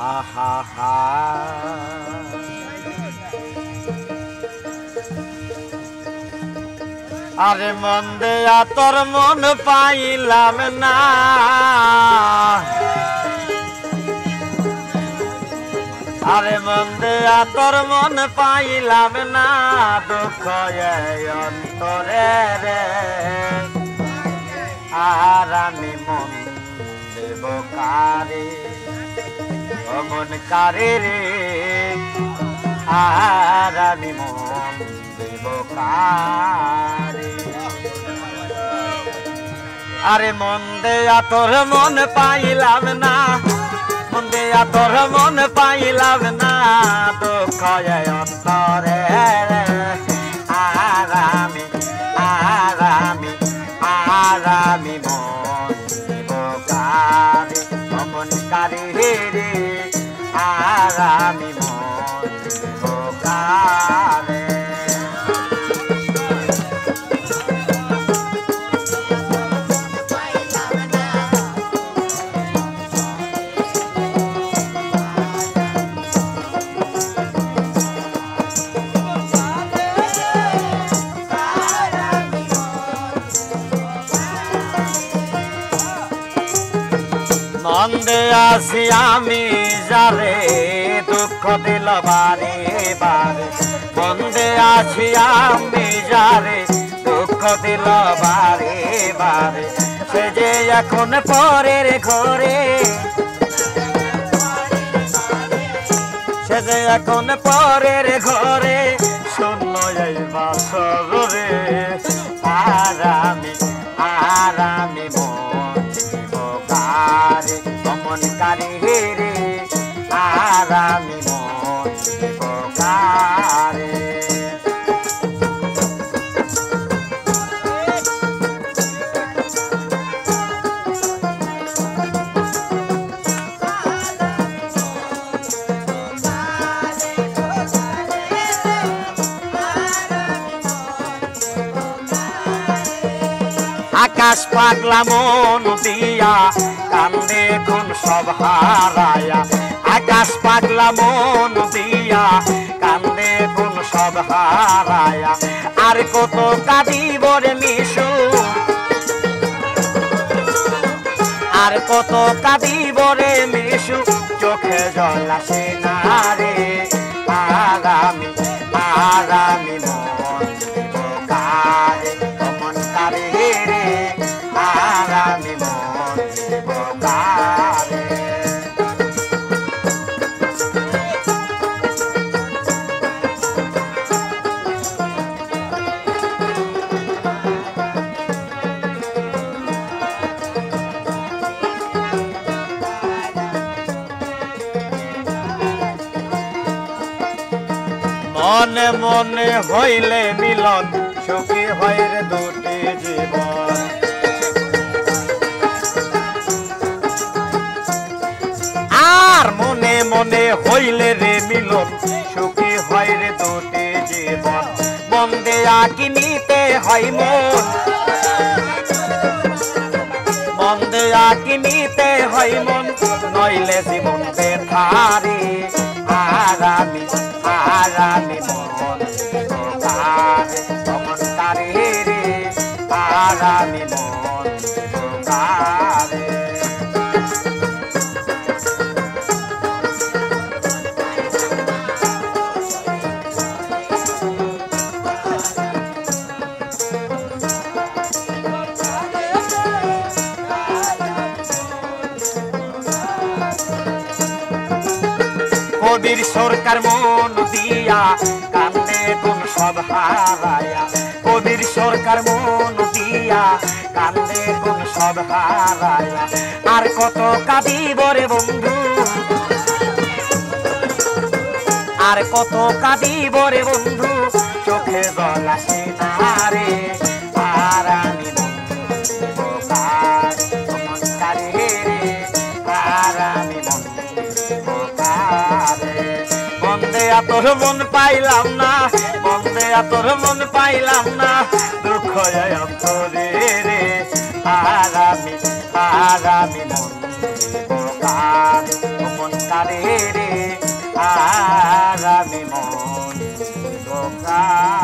আহা হা আরে মন দেয়া তোর মন পাইলাম না আরে মন দেয়া তোর মন পাইলাম না দুঃখ অন্তরে রে আর আমি মন দেব কারে মন কারে রে আর আমি মন দেব কারে আরে মন দেয়া তোর মন পাইলাম না মন দেয়া তোর মন পাইলাম না দুঃখ অন্তরে আর আমি মন দেব কারে মন কারে রে আর আমি মন দেব কারে মন্দে আসি আমি যারে দুঃখ দিল বারে বারে মন্দে আসি আমি যারে দুঃখ দিল বারে বারে সে যে এখন পরের ঘরে সে যে এখন পরের ঘরে শূন্য এই বাসর রে আর আমি মন কারে রে আর আমি মন দেব কারে আকাশ পাগলা মন দিয়া কান্দে কোন সব হারায়া আকাশ পাগলা মন দিয়া কান্দে কোন সব হারায়া আর কত কাঁদিব রে মিশু আর কত কাঁদিব রে মিশু চোখে জল আসে না রে আর আমি মন দেব কারে মন কারে রে আর আমি মন দেব কারে মনে মনে হইলে মিলন সুখী হয় রে দুটি জীবন আর মনে মনে হইলে রে মিলন সুখী হয় রে দুটি জীবন মন দেয়া কিনিতে হয় মন দেয়া কিনিতে হয় মন নইলে জীবন বেথারে আর আমি মন দেব কারে মন কারে রে আর আমি মন দেব কারে কবির সরকার মন দিয়া কান্দে কোন সব হারায়া কবির সরকার মন দিয়া কান্দে কোন সব হারায়া আর কত কাঁদিব রে বন্ধু আর কত কাঁদিব রে বন্ধু চোখে জল আসে না রে আর আমি মন দেব কারে মন কারে রে আর আমি মন দেব কারে মন দেয়া তোর মন পাইলাম না মন দেয়া তোর মন পাইলাম না দুঃখ অন্তরে রে আর আমি মন দিব কারে ও মন কারে রে আর আমি মন দিব কারে